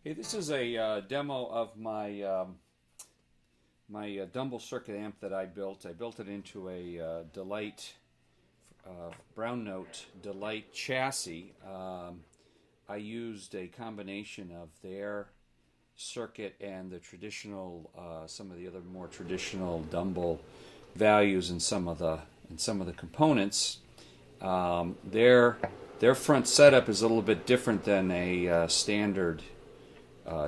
Hey, this is a demo of my Dumble circuit amp that I built. I built it into a Delight Brown Note Delight chassis. I used a combination of their circuit and the traditional, some of the other more traditional Dumble values in some of the components. Their front setup is a little bit different than a standard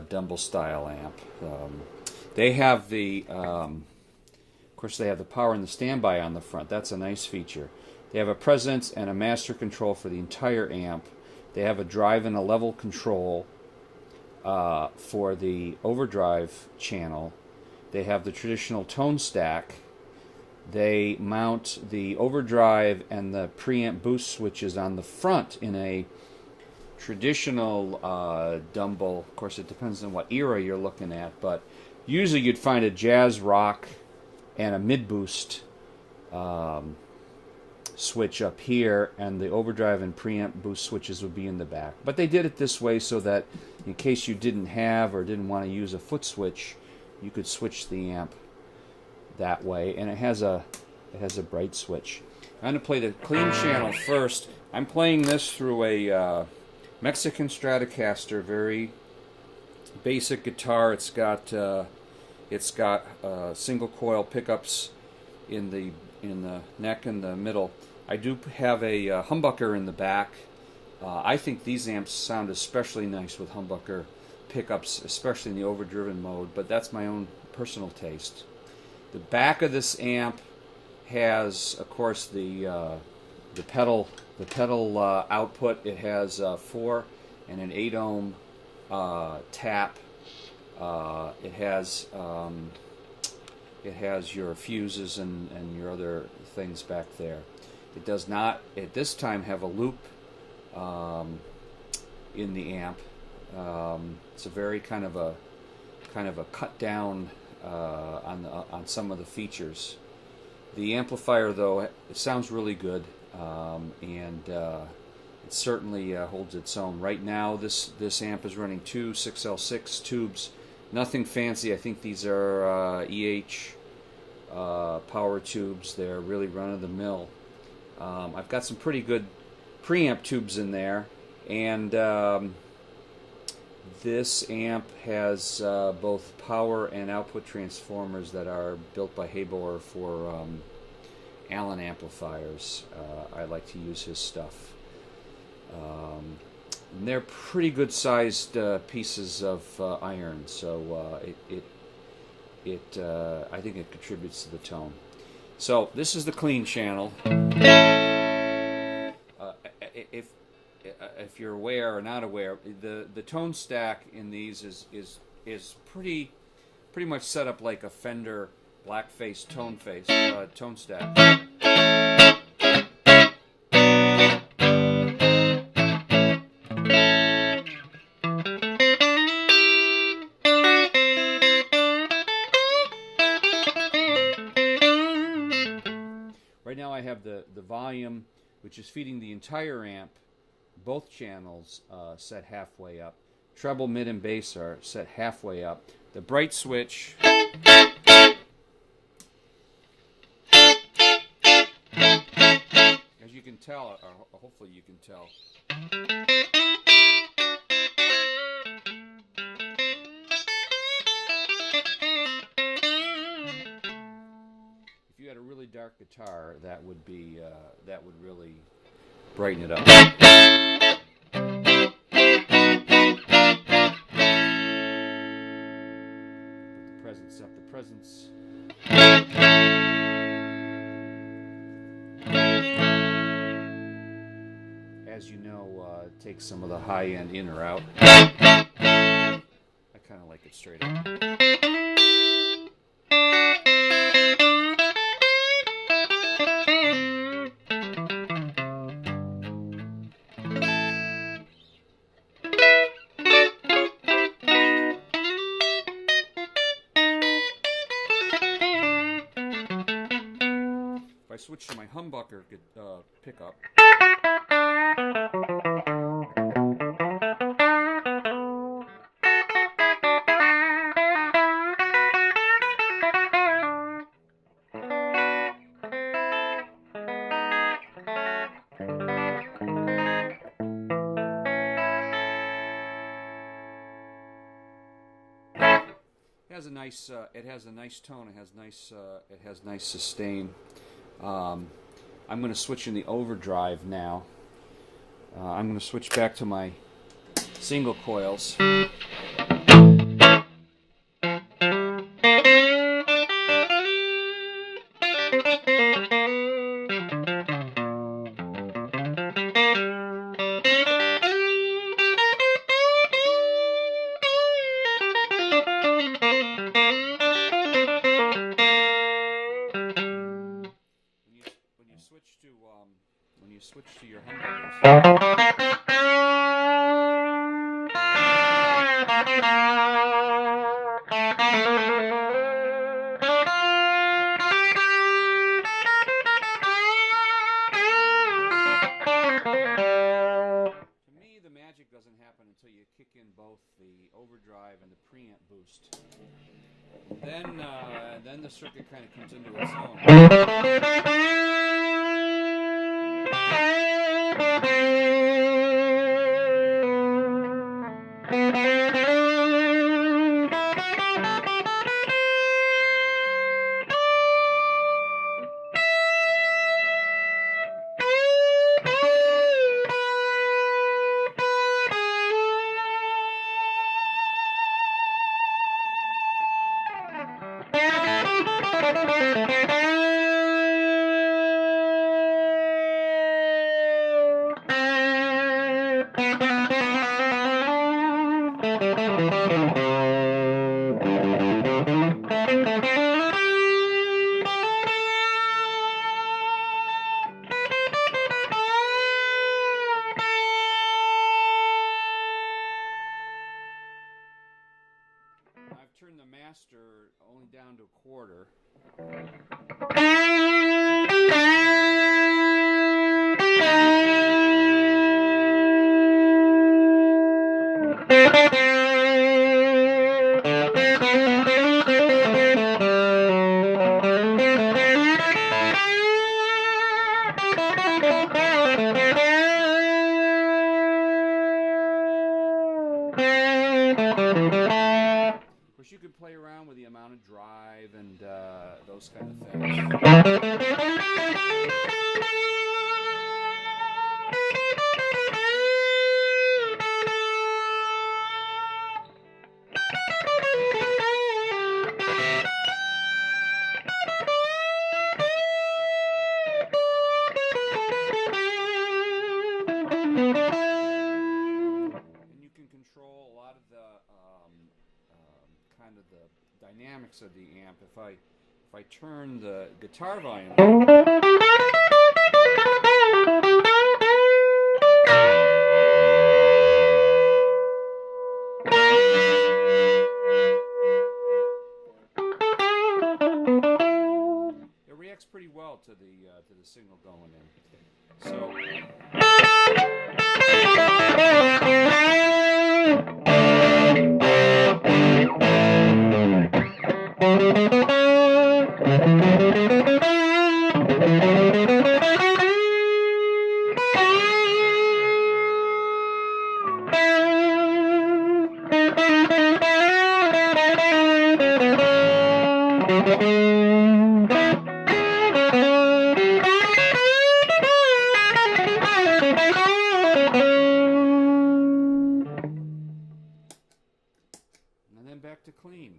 Dumble style amp. They have of course, they have the power and the standby on the front. That's a nice feature. They have a presence and a master control for the entire amp. They have a drive and a level control for the overdrive channel. They have the traditional tone stack. They mount the overdrive and the preamp boost switches on the front in a traditional Dumble. Of course, it depends on what era you're looking at, but usually you'd find a jazz rock and a mid boost switch up here, and the overdrive and preamp boost switches would be in the back. But they did it this way so that in case you didn't have or didn't want to use a foot switch, you could switch the amp that way. And it has a bright switch. I'm going to play the clean channel first. I'm playing this through a Mexican Stratocaster, very basic guitar. It's got single coil pickups in the neck and the middle. I do have a humbucker in the back. I think these amps sound especially nice with humbucker pickups, especially in the overdriven mode, but that's my own personal taste. The back of this amp has, of course, the pedal output. It has 4 and an 8 ohm tap. It has your fuses and your other things back there. It does not at this time have a loop in the amp. It's a very kind of a cut down on some of the features. The amplifier, though, it sounds really good, and it certainly holds its own. Right now, this amp is running 2 6L6 tubes. Nothing fancy. I think these are EH power tubes. They're really run-of-the-mill. I've got some pretty good preamp tubes in there, and this amp has both power and output transformers that are built by Habor for Allen amplifiers. I like to use his stuff. And they're pretty good sized pieces of iron, so I think it contributes to the tone. So this is the clean channel. If you're aware or not aware, the tone stack in these is pretty much set up like a Fender Blackface tone stack. Right now I have the volume, which is feeding the entire amp, both channels set halfway up. Treble, mid, and bass are set halfway up. The bright switch, as you can tell, or hopefully you can tell, if you had a really dark guitar, that would really brighten it up. Put the presence. As you know, take some of the high end in or out. I kind of like it straight up. If I switch to my humbucker pickup, It has a nice tone. It has nice sustain. I'm going to switch in the overdrive now. I'm going to switch back to my single coils. When you switch to your humbuckers. To me, the magic doesn't happen until you kick in both the overdrive and the preamp boost. Then the circuit kind of comes into its own. I've turned the master only down to a quarter. Of course, you could play around with the amount of drive and those kind of things. And you can control a lot of the kind of the dynamics of the amp. If I turn the guitar volume it reacts pretty well to the signal going in. So and then back to clean.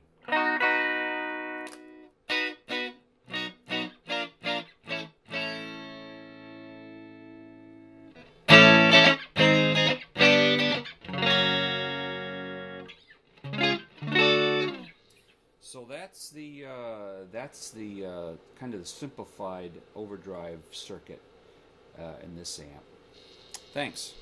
So that's the kind of the simplified overdrive circuit in this amp. Thanks.